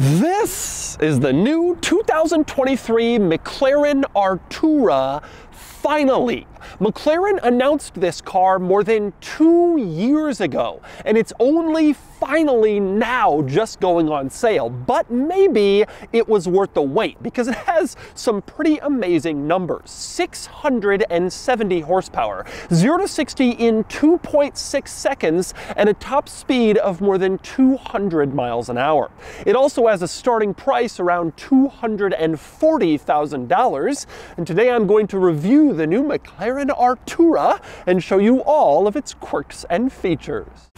This is the new 2023 McLaren Artura. Finally, McLaren announced this car more than 2 years ago, and it's only finally now just going on sale. But maybe it was worth the wait because it has some pretty amazing numbers. 670 horsepower, 0 to 60 in 2.6 seconds, and a top speed of more than 200 miles an hour. It also has a starting price around $240,000, and today I'm going to review the new McLaren Artura and show you all of its quirks and features.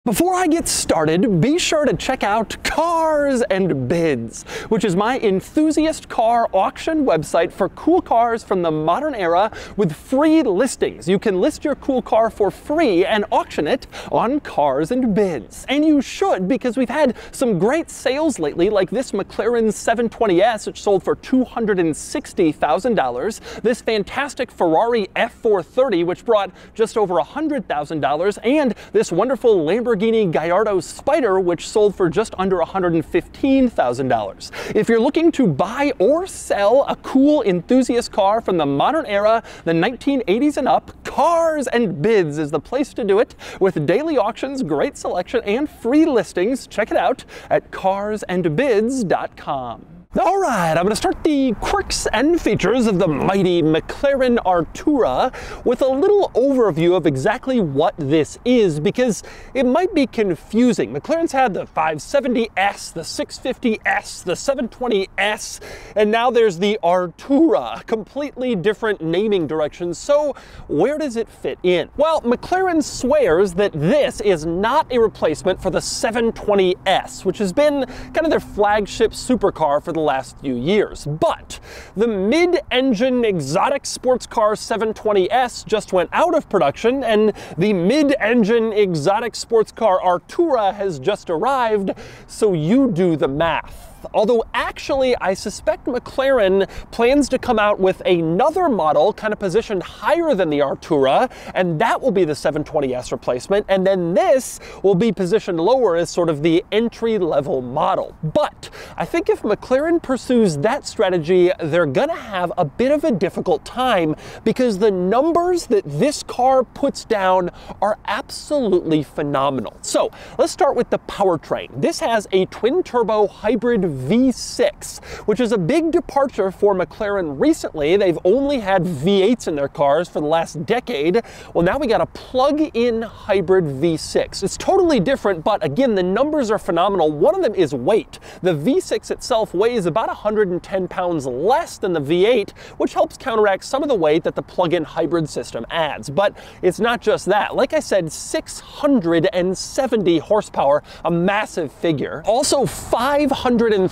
Before I get started, be sure to check out Cars and Bids, which is my enthusiast car auction website for cool cars from the modern era with free listings. You can list your cool car for free and auction it on Cars and Bids. And you should, because we've had some great sales lately, like this McLaren 720S, which sold for $260,000, this fantastic Ferrari F430, which brought just over $100,000, and this wonderful Lamborghini Gallardo Spider, which sold for just under $115,000. If you're looking to buy or sell a cool enthusiast car from the modern era, the 1980s and up, Cars and Bids is the place to do it. With daily auctions, great selection, and free listings, check it out at carsandbids.com. All right, I'm going to start the quirks and features of the mighty McLaren Artura with a little overview of exactly what this is, because it might be confusing. McLaren's had the 570S, the 650S, the 720S, and now there's the Artura, completely different naming directions. So where does it fit in? Well, McLaren swears that this is not a replacement for the 720S, which has been kind of their flagship supercar for the last few years. But the mid-engine exotic sports car 720S just went out of production, and the mid-engine exotic sports car Artura has just arrived, so you do the math. Although actually, I suspect McLaren plans to come out with another model kind of positioned higher than the Artura, and that will be the 720S replacement, and then this will be positioned lower as sort of the entry-level model. But I think if McLaren pursues that strategy, they're gonna have a bit of a difficult time because the numbers that this car puts down are absolutely phenomenal. So let's start with the powertrain. This has a twin-turbo hybrid V6, which is a big departure for McLaren recently. They've only had V8s in their cars for the last decade. Well, now we got a plug-in hybrid V6. It's totally different, but again, the numbers are phenomenal. One of them is weight. The V6 itself weighs about 110 pounds less than the V8, which helps counteract some of the weight that the plug-in hybrid system adds. But it's not just that. Like I said, 670 horsepower, a massive figure. Also 530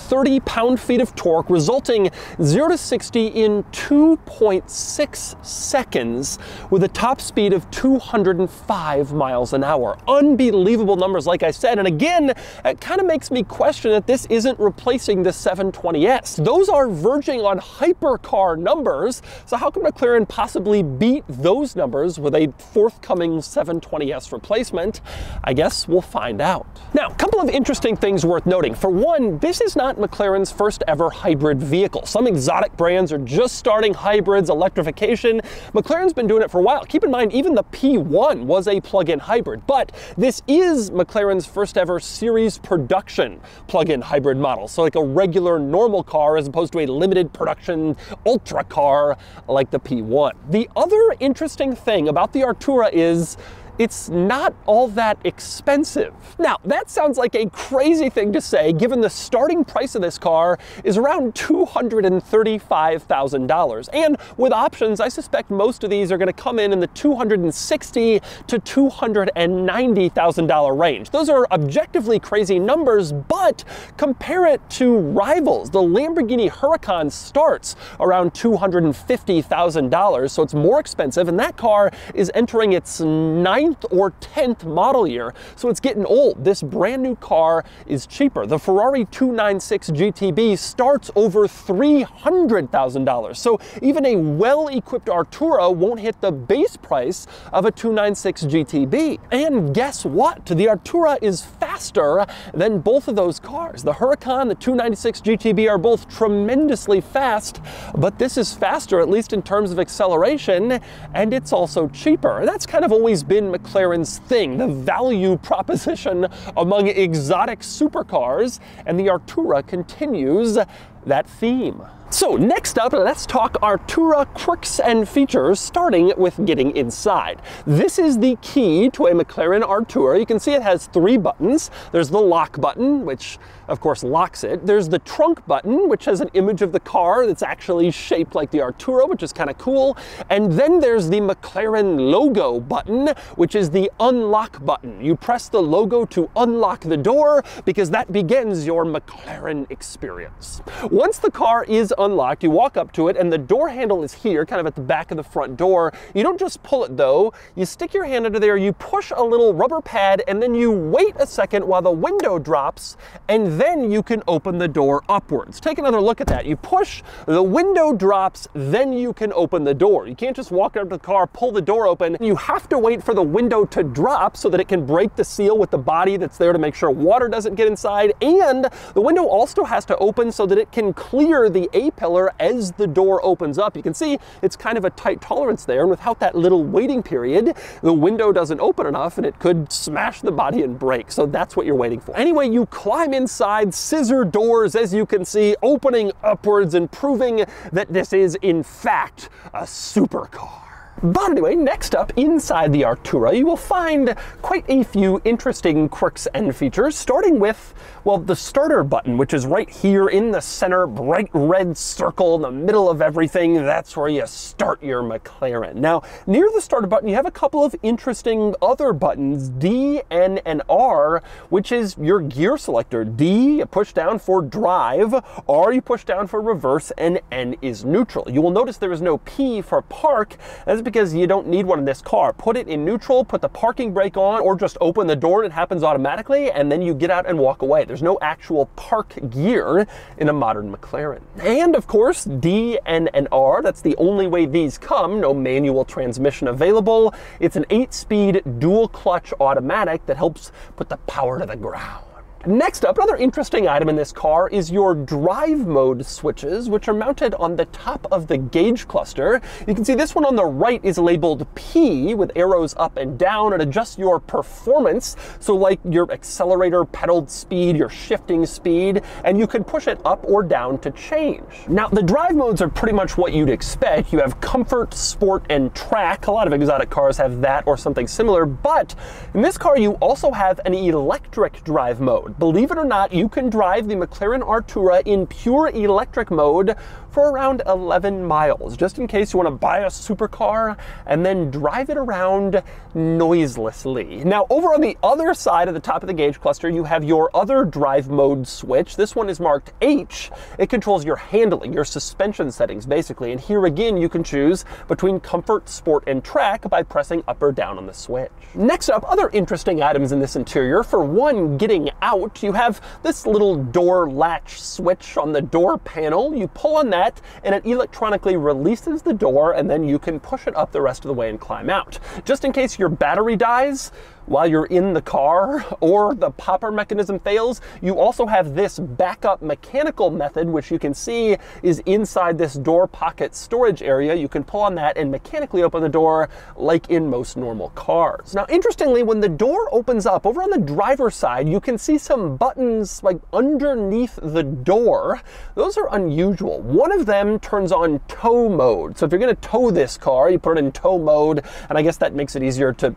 pound-feet of torque, resulting 0 to 60 in 2.6 seconds with a top speed of 205 miles an hour. Unbelievable numbers, like I said, and again, it kind of makes me question that this isn't replacing the 720S. Those are verging on hypercar numbers, so how can McLaren possibly beat those numbers with a forthcoming 720S replacement? I guess we'll find out. Now, a couple of interesting things worth noting. For one, this is not McLaren's first ever hybrid vehicle. Some exotic brands are just starting hybrids, electrification. McLaren's been doing it for a while. Keep in mind, even the P1 was a plug-in hybrid, but this is McLaren's first ever series production plug-in hybrid model. So like a regular normal car as opposed to a limited production ultra car like the P1. The other interesting thing about the Artura is it's not all that expensive. Now, that sounds like a crazy thing to say, given the starting price of this car is around $235,000. And with options, I suspect most of these are going to come in the $260,000 to $290,000 range. Those are objectively crazy numbers, but compare it to rivals. The Lamborghini Huracan starts around $250,000, so it's more expensive, and that car is entering its ninth 9th or 10th model year, so it's getting old. This brand new car is cheaper. The Ferrari 296 GTB starts over $300,000, so even a well-equipped Artura won't hit the base price of a 296 GTB. And guess what? The Artura is faster than both of those cars. The Huracan, the 296 GTB are both tremendously fast, but this is faster, at least in terms of acceleration, and it's also cheaper. That's kind of always been McLaren's thing, the value proposition among exotic supercars, and the Artura continues that theme. So next up, let's talk Artura quirks and features, starting with getting inside. This is the key to a McLaren Artura. You can see it has 3 buttons. There's the lock button, which of course locks it. There's the trunk button, which has an image of the car that's actually shaped like the Artura, which is kind of cool. And then there's the McLaren logo button, which is the unlock button. You press the logo to unlock the door because that begins your McLaren experience. Once the car is unlocked, you walk up to it and the door handle is here, kind of at the back of the front door. You don't just pull it though, you stick your hand under there, you push a little rubber pad, and then you wait a second while the window drops, and then you can open the door upwards. Take another look at that. You push, the window drops, then you can open the door. You can't just walk up to the car, pull the door open. You have to wait for the window to drop so that it can break the seal with the body that's there to make sure water doesn't get inside, and the window also has to open so that it can clear the A-pillar as the door opens up. You can see it's kind of a tight tolerance there, and without that little waiting period, the window doesn't open enough and it could smash the body and break. So that's what you're waiting for. Anyway, you climb inside, scissor doors, as you can see, opening upwards and proving that this is in fact a supercar. But anyway, next up, inside the Artura, you will find quite a few interesting quirks and features, starting with, well, the starter button, which is right here in the center, bright red circle in the middle of everything. That's where you start your McLaren. Now, near the starter button, you have a couple of interesting other buttons, D, N, and R, which is your gear selector. D, you push down for drive, R, you push down for reverse, and N is neutral. You will notice there is no P for park. That's because you don't need one in this car. Put it in neutral, put the parking brake on, or just open the door and it happens automatically, and then you get out and walk away. There's no actual park gear in a modern McLaren. And of course, D, N, and R, that's the only way these come. No manual transmission available. It's an 8-speed dual clutch automatic that helps put the power to the ground. Next up, another interesting item in this car is your drive mode switches, which are mounted on the top of the gauge cluster. You can see this one on the right is labeled P with arrows up and down. It adjusts your performance, so like your accelerator pedaled speed, your shifting speed, and you can push it up or down to change. Now, the drive modes are pretty much what you'd expect. You have comfort, sport, and track. A lot of exotic cars have that or something similar, but in this car you also have an electric drive mode. Believe it or not, you can drive the McLaren Artura in pure electric mode for around 11 miles, just in case you want to buy a supercar and then drive it around noiselessly. Now, over on the other side of the top of the gauge cluster, you have your other drive mode switch. This one is marked H. It controls your handling, your suspension settings, basically. And here again, you can choose between comfort, sport, and track by pressing up or down on the switch. Next up, other interesting items in this interior. For one, getting out, you have this little door latch switch on the door panel. You pull on that, and it electronically releases the door, and then you can push it up the rest of the way and climb out. Just in case your battery dies while you're in the car or the popper mechanism fails, you also have this backup mechanical method, which you can see is inside this door pocket storage area. You can pull on that and mechanically open the door like in most normal cars. Now, interestingly, when the door opens up, over on the driver's side, you can see some buttons like underneath the door. Those are unusual. One of them turns on tow mode. So if you're going to tow this car, you put it in tow mode, and I guess that makes it easier to,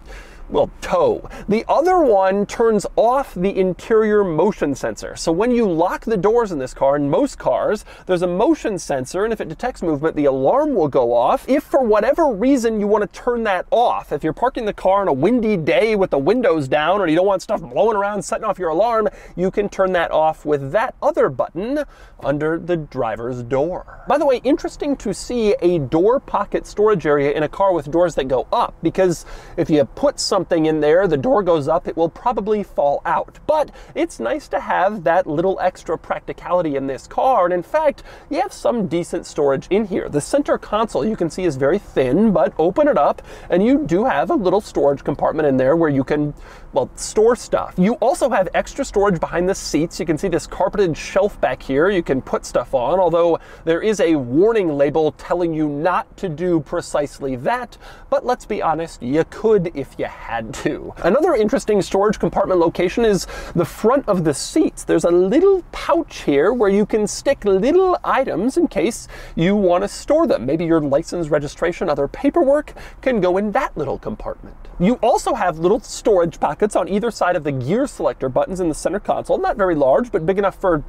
well, tow. The other one turns off the interior motion sensor. So when you lock the doors in this car, in most cars, there's a motion sensor, and if it detects movement, the alarm will go off. If for whatever reason you want to turn that off, if you're parking the car on a windy day with the windows down, or you don't want stuff blowing around setting off your alarm, you can turn that off with that other button under the driver's door. By the way, interesting to see a door pocket storage area in a car with doors that go up, because if you put something in there, the door goes up, it will probably fall out. But it's nice to have that little extra practicality in this car, and in fact, you have some decent storage in here. The center console you can see is very thin, but open it up, and you do have a little storage compartment in there where you can, well, store stuff. You also have extra storage behind the seats. You can see this carpeted shelf back here you can put stuff on, although there is a warning label telling you not to do precisely that, but let's be honest, you could if you had to. Another interesting storage compartment location is the front of the seats. There's a little pouch here where you can stick little items in case you want to store them. Maybe your license, registration, other paperwork can go in that little compartment. You also have little storage pockets on either side of the gear selector buttons in the center console. Not very large, but big enough for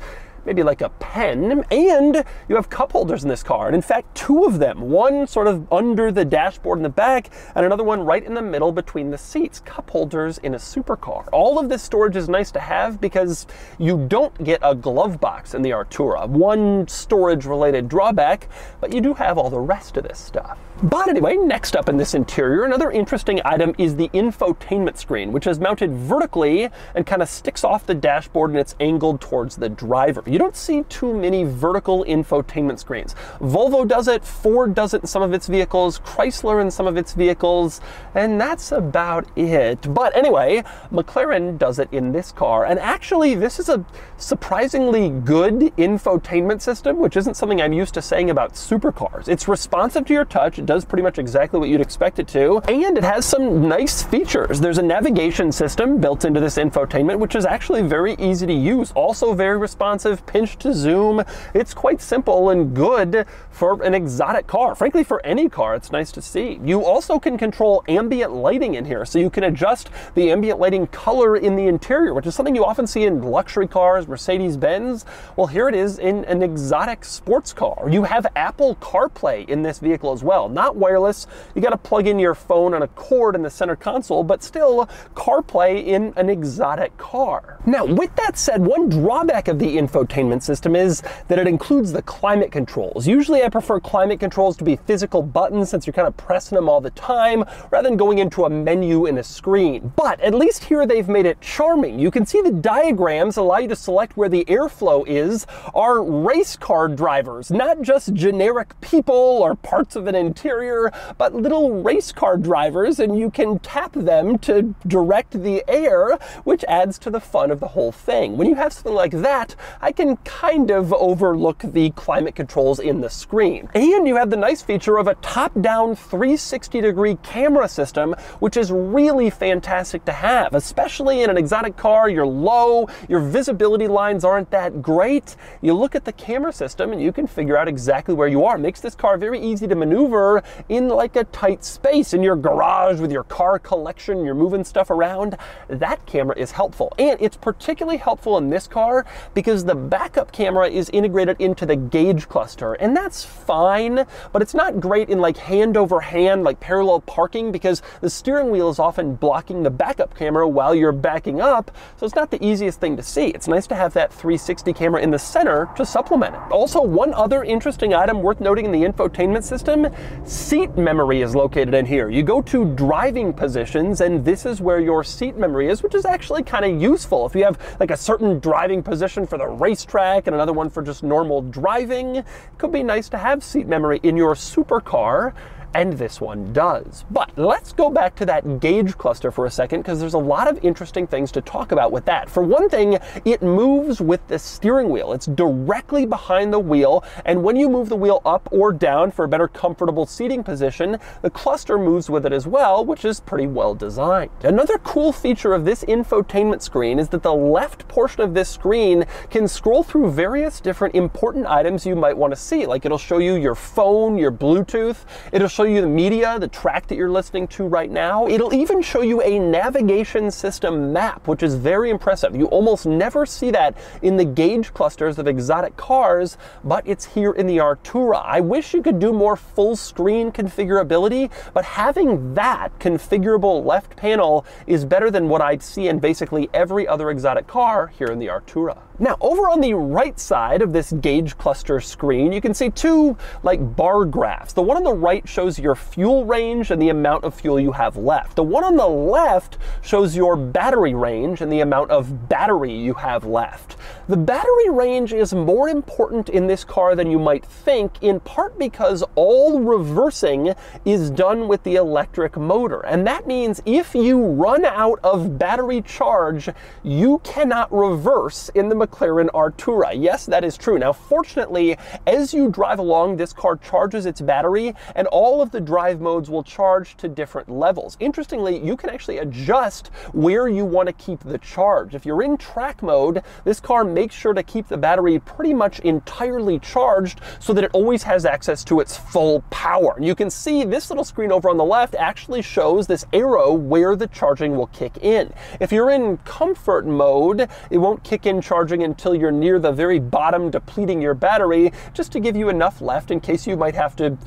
maybe like a pen, and you have cup holders in this car, and in fact 2 of them, one sort of under the dashboard in the back and another one right in the middle between the seats. Cup holders in a supercar. All of this storage is nice to have because you don't get a glove box in the Artura. One storage related drawback, but you do have all the rest of this stuff. But anyway, next up in this interior, another interesting item is the infotainment screen, which is mounted vertically and kind of sticks off the dashboard and it's angled towards the driver. You don't see too many vertical infotainment screens. Volvo does it, Ford does it in some of its vehicles, Chrysler in some of its vehicles, and that's about it. But anyway, McLaren does it in this car, and actually this is a surprisingly good infotainment system, which isn't something I'm used to saying about supercars. It's responsive to your touch, it does pretty much exactly what you'd expect it to, and it has some nice features. There's a navigation system built into this infotainment, which is actually very easy to use, also very responsive, pinch to zoom. It's quite simple and good for an exotic car. Frankly, for any car, it's nice to see. You also can control ambient lighting in here, so you can adjust the ambient lighting color in the interior, which is something you often see in luxury cars, Mercedes-Benz. Well, here it is in an exotic sports car. You have Apple CarPlay in this vehicle as well. Not wireless. You got to plug in your phone on a cord in the center console, but still CarPlay in an exotic car. Now, with that said, one drawback of the infotainment system is that it includes the climate controls. Usually I prefer climate controls to be physical buttons since you're kind of pressing them all the time rather than going into a menu in a screen. But at least here they've made it charming. You can see the diagrams allow you to select where the airflow is are race car drivers, not just generic people or parts of an interior, but little race car drivers, and you can tap them to direct the air, which adds to the fun of the whole thing. When you have something like that, I can kind of overlook the climate controls in the screen. And you have the nice feature of a top-down 360-degree camera system, which is really fantastic to have, especially in an exotic car. You're low, your visibility lines aren't that great. You look at the camera system and you can figure out exactly where you are. It makes this car very easy to maneuver in like a tight space in your garage with your car collection, you're moving stuff around. That camera is helpful, and it's particularly helpful in this car because the backup camera is integrated into the gauge cluster, and that's fine, but it's not great in like hand over hand, like parallel parking, because the steering wheel is often blocking the backup camera while you're backing up, so it's not the easiest thing to see. It's nice to have that 360 camera in the center to supplement it. Also, one other interesting item worth noting in the infotainment system, seat memory is located in here. You go to driving positions, and this is where your seat memory is, which is actually kind of useful. If you have like a certain driving position for the racetrack and another one for just normal driving, it could be nice to have seat memory in your supercar, and this one does. But let's go back to that gauge cluster for a second, because there's a lot of interesting things to talk about with that. For one thing, it moves with the steering wheel. It's directly behind the wheel, and when you move the wheel up or down for a better comfortable seating position, the cluster moves with it as well, which is pretty well designed. Another cool feature of this infotainment screen is that the left portion of this screen can scroll through various different important items you might want to see. Like, it'll show you your phone, your Bluetooth, it'll show you the media, the track that you're listening to right now. It'll even show you a navigation system map, which is very impressive. You almost never see that in the gauge clusters of exotic cars, but it's here in the Artura. I wish you could do more full screen configurability, but having that configurable left panel is better than what I'd see in basically every other exotic car here in the Artura. Now, over on the right side of this gauge cluster screen, you can see two like bar graphs. The one on the right shows shows your fuel range and the amount of fuel you have left. The one on the left shows your battery range and the amount of battery you have left. The battery range is more important in this car than you might think, in part because all reversing is done with the electric motor. And that means if you run out of battery charge, you cannot reverse in the McLaren Artura. Yes, that is true. Now, fortunately, as you drive along, this car charges its battery, and all of the drive modes will charge to different levels. Interestingly, you can actually adjust where you want to keep the charge. If you're in track mode, this car makes sure to keep the battery pretty much entirely charged so that it always has access to its full power. And you can see this little screen over on the left actually shows this arrow where the charging will kick in. If you're in comfort mode, it won't kick in charging until you're near the very bottom, depleting your battery, just to give you enough left in case you might have to,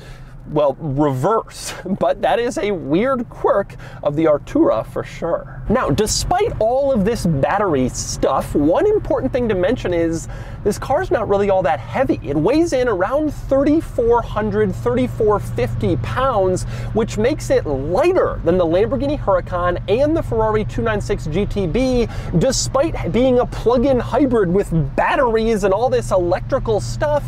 well, reverse. But that is a weird quirk of the Artura for sure. Now, despite all of this battery stuff, one important thing to mention is this car's not really all that heavy. It weighs in around 3,400, 3,450 pounds, which makes it lighter than the Lamborghini Huracan and the Ferrari 296 GTB, despite being a plug-in hybrid with batteries and all this electrical stuff.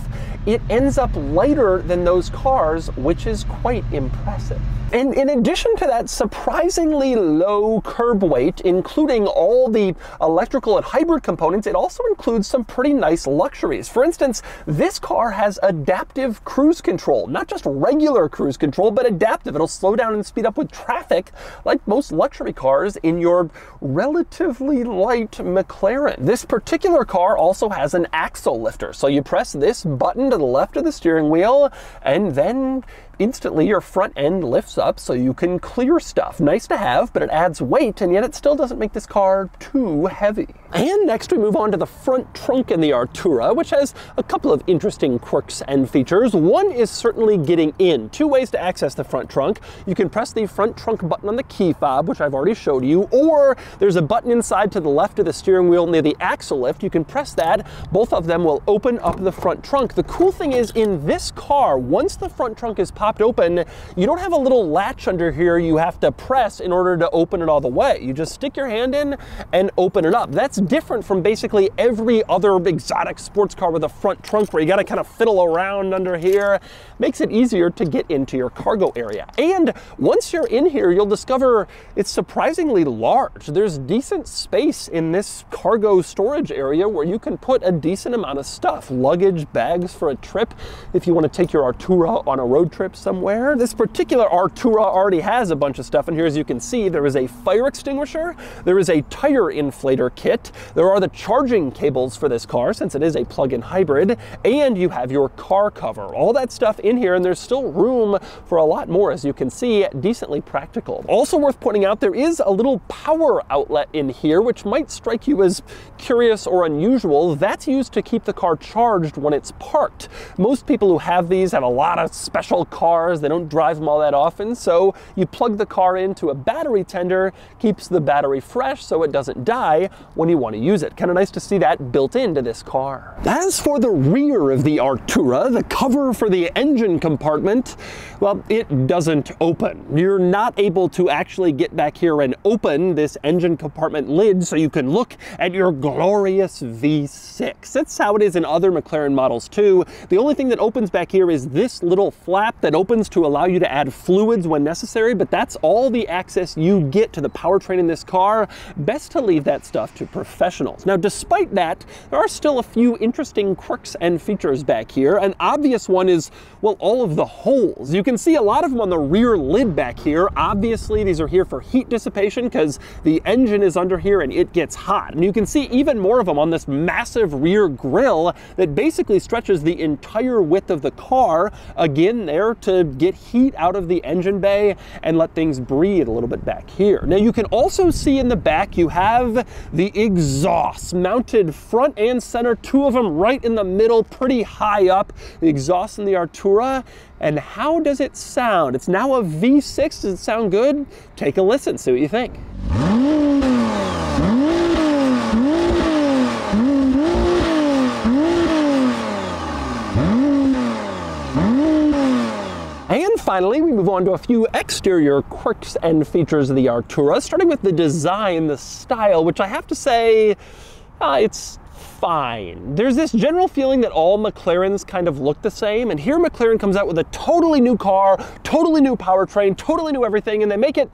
It ends up lighter than those cars, which is quite impressive. And in addition to that surprisingly low curb weight, including all the electrical and hybrid components, it also includes some pretty nice luxuries. For instance, this car has adaptive cruise control, not just regular cruise control, but adaptive. It'll slow down and speed up with traffic like most luxury cars in your relatively light McLaren. This particular car also has an axle lifter. So you press this button to the left of the steering wheel, and then instantly your front end lifts up so you can clear stuff. Nice to have, but it adds weight, and yet it still doesn't make this car too heavy. And next we move on to the front trunk in the Artura, which has a couple of interesting quirks and features. One is certainly getting in. Two ways to access the front trunk. You can press the front trunk button on the key fob, which I've already showed you, or there's a button inside to the left of the steering wheel near the axle lift. You can press that. Both of them will open up the front trunk. The cool thing is, in this car, once the front trunk is popped open, you don't have a little latch under here you have to press in order to open it all the way. You just stick your hand in and open it up. That's different from basically every other exotic sports car with a front trunk where you got to kind of fiddle around under here. Makes it easier to get into your cargo area. And once you're in here, you'll discover it's surprisingly large. There's decent space in this cargo storage area where you can put a decent amount of stuff. Luggage, bags for a trip, if you want to take your Artura on a road trip somewhere. This particular Artura already has a bunch of stuff in here. As you can see, there is a fire extinguisher, there is a tire inflator kit, there are the charging cables for this car since it is a plug-in hybrid, and you have your car cover. All that stuff in here, and there's still room for a lot more, as you can see. Decently practical. Also worth pointing out, there is a little power outlet in here, which might strike you as curious or unusual. That's used to keep the car charged when it's parked. Most people who have these have a lot of special cars. They don't drive them all that often, so you plug the car into a battery tender, keeps the battery fresh so it doesn't die when you want to use it. Kind of nice to see that built into this car. As for the rear of the Artura, the cover for the engine compartment, well, it doesn't open. You're not able to actually get back here and open this engine compartment lid so you can look at your glorious V6. That's how it is in other McLaren models too. The only thing that opens back here is this little flap that opens to allow you to add fluids when necessary, but that's all the access you get to the powertrain in this car. Best to leave that stuff to professionals. Now, despite that, there are still a few interesting quirks and features back here. An obvious one is, well, all of the holes. You can see a lot of them on the rear lid back here. Obviously, these are here for heat dissipation because the engine is under here and it gets hot. And you can see even more of them on this massive rear grille that basically stretches the entire width of the car. Again, there to get heat out of the engine bay and let things breathe a little bit back here. Now, you can also see in the back you have the exhaust mounted front and center, two of them right in the middle, pretty high up. The exhaust in the Artura. And how does it sound? It's now a V6. Does it sound good? Take a listen, see what you think. And finally, finally, we move on to a few exterior quirks and features of the Artura, starting with the design, the style, which I have to say, it's fine. There's this general feeling that all McLarens kind of look the same, and here McLaren comes out with a totally new car, totally new powertrain, totally new everything, and they make it,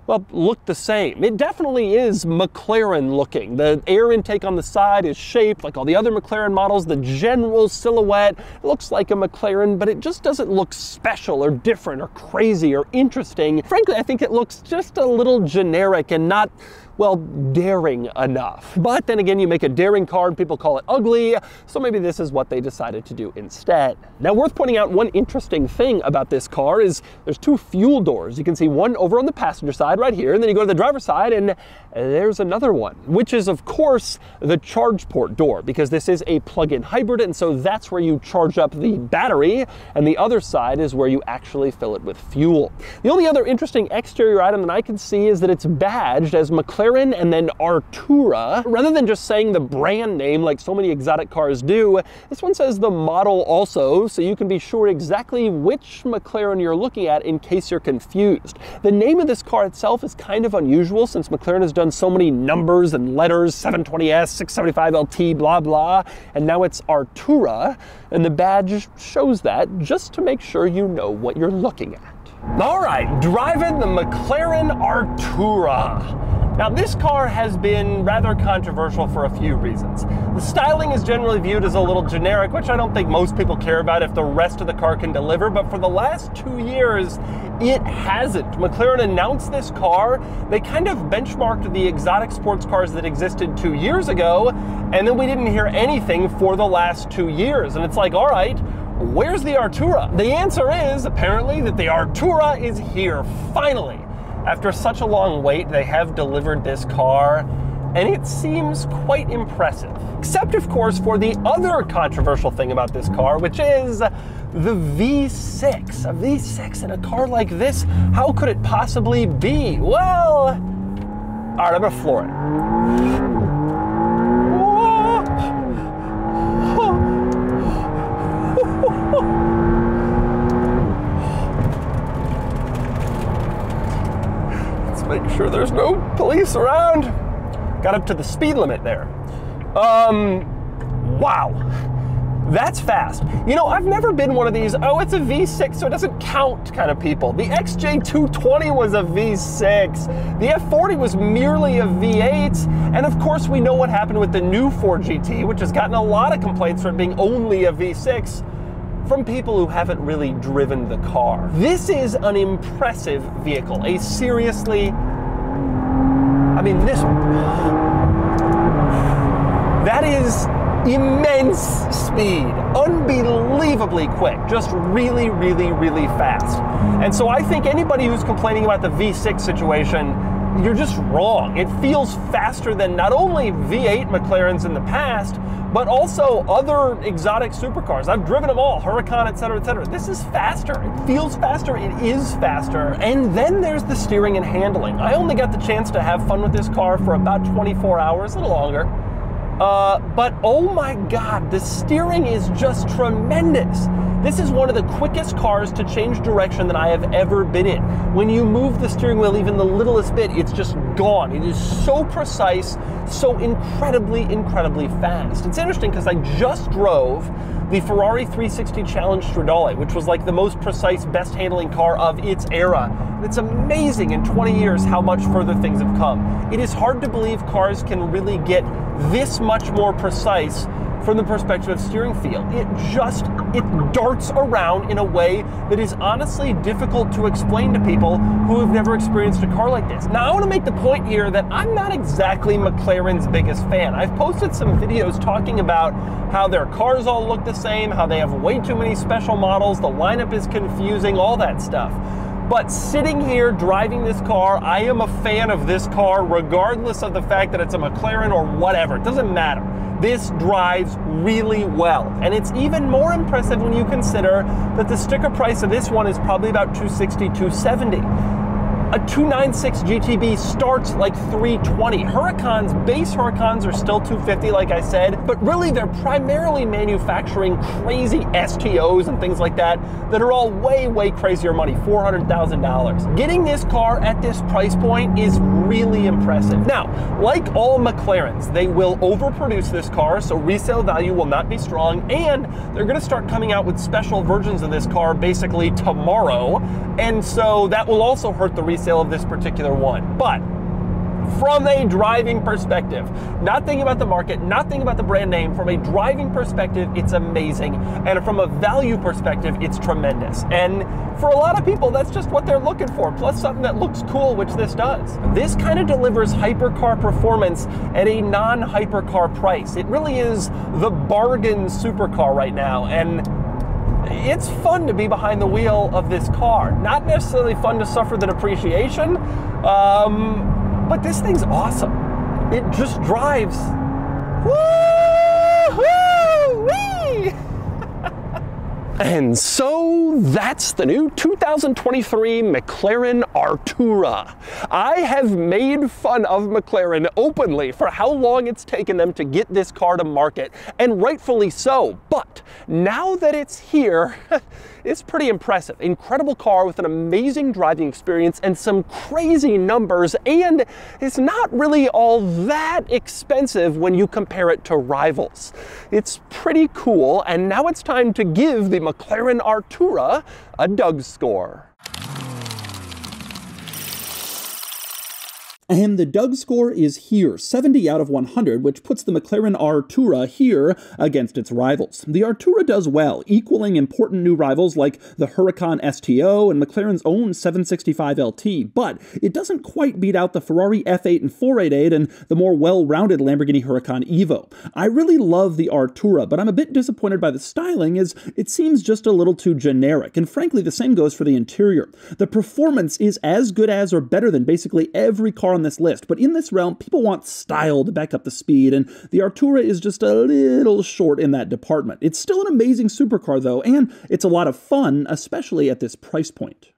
well, look the same. It definitely is McLaren looking. The air intake on the side is shaped like all the other McLaren models. The general silhouette looks like a McLaren, but it just doesn't look special or different or crazy or interesting. Frankly, I think it looks just a little generic and not, well, daring enough. But then again, you make a daring car and people call it ugly, so maybe this is what they decided to do instead. Now, worth pointing out, one interesting thing about this car is there's two fuel doors. You can see one over on the passenger side right here, and then you go to the driver's side and there's another one, which is of course the charge port door, because this is a plug-in hybrid, and so that's where you charge up the battery, and the other side is where you actually fill it with fuel. The only other interesting exterior item that I can see is that it's badged as McLaren and then Artura. Rather than just saying the brand name like so many exotic cars do, this one says the model also, so you can be sure exactly which McLaren you're looking at in case you're confused. The name of this car itself is kind of unusual since McLaren has done so many numbers and letters, 720S, 675 LT, blah, blah, and now it's Artura, and the badge shows that just to make sure you know what you're looking at. All right, driving the McLaren Artura. Now, this car has been rather controversial for a few reasons. The styling is generally viewed as a little generic, which I don't think most people care about if the rest of the car can deliver, but for the last 2 years, it hasn't. McLaren announced this car, they kind of benchmarked the exotic sports cars that existed 2 years ago, and then we didn't hear anything for the last 2 years. And it's like, all right, where's the Artura? The answer is, apparently, that the Artura is here, finally. After such a long wait, they have delivered this car, and it seems quite impressive. Except, of course, for the other controversial thing about this car, which is the V6. A V6 in a car like this, how could it possibly be? Well, all right, I'm gonna floor it. Make sure there's no police around. Got up to the speed limit there. Wow. That's fast. You know, I've never been one of these, oh, it's a V6, so it doesn't count kind of people. The XJ220 was a V6. The F40 was merely a V8. And of course, we know what happened with the new Ford GT, which has gotten a lot of complaints for it being only a V6 from people who haven't really driven the car. This is an impressive vehicle. A seriously, I mean, that is immense speed, unbelievably quick, just really, really, really fast. And so I think anybody who's complaining about the V6 situation, you're just wrong. It feels faster than not only V8 McLarens in the past, but also other exotic supercars. I've driven them all, Huracan, et cetera, et cetera. This is faster. It feels faster. It is faster. And then there's the steering and handling. I only got the chance to have fun with this car for about 24 hours, a little longer. But oh my God, the steering is just tremendous. This is one of the quickest cars to change direction that I have ever been in. When you move the steering wheel even the littlest bit, it's just gone. It is so precise, so incredibly, incredibly fast. It's interesting because I just drove the Ferrari 360 Challenge Stradale, which was like the most precise, best handling car of its era. And it's amazing in 20 years how much further things have come. It is hard to believe cars can really get this much more precise from the perspective of steering feel. It darts around in a way that is honestly difficult to explain to people who have never experienced a car like this. Now, I want to make the point here that I'm not exactly McLaren's biggest fan. I've posted some videos talking about how their cars all look the same, how they have way too many special models, the lineup is confusing, all that stuff. But sitting here driving this car, I am a fan of this car regardless of the fact that it's a McLaren or whatever. It doesn't matter. This drives really well. And it's even more impressive when you consider that the sticker price of this one is probably about $260, $270. A 296 GTB starts like $320. Huracans, base Huracans are still $250, like I said, but really they're primarily manufacturing crazy STOs and things like that that are all way, way crazier money, $400,000. Getting this car at this price point is really impressive. Now, like all McLarens, they will overproduce this car, so resale value will not be strong, and they're gonna start coming out with special versions of this car basically tomorrow, and so that will also hurt the resale of this particular one. But from a driving perspective, not thinking about the market, not thinking about the brand name, from a driving perspective, it's amazing. And from a value perspective, it's tremendous. And for a lot of people, that's just what they're looking for, plus something that looks cool, which this does. This kind of delivers hypercar performance at a non-hypercar price. It really is the bargain supercar right now. And it's fun to be behind the wheel of this car. Not necessarily fun to suffer the depreciation, but this thing's awesome. It just drives. Woo-hoo-wee! And so that's the new 2023 McLaren Artura. I have made fun of McLaren openly for how long it's taken them to get this car to market, and rightfully so. But now that it's here, it's pretty impressive. Incredible car with an amazing driving experience and some crazy numbers, and it's not really all that expensive when you compare it to rivals. It's pretty cool, and now it's time to give the McLaren Artura a DougScore. And the DougScore is here, 70 out of 100, which puts the McLaren Artura here against its rivals. The Artura does well, equaling important new rivals like the Huracan STO and McLaren's own 765 LT, but it doesn't quite beat out the Ferrari F8 and 488 and the more well-rounded Lamborghini Huracan Evo. I really love the Artura, but I'm a bit disappointed by the styling, as it seems just a little too generic, and frankly the same goes for the interior. The performance is as good as or better than basically every car on this list, but in this realm, people want style to back up the speed, and the Artura is just a little short in that department. It's still an amazing supercar though, and it's a lot of fun, especially at this price point.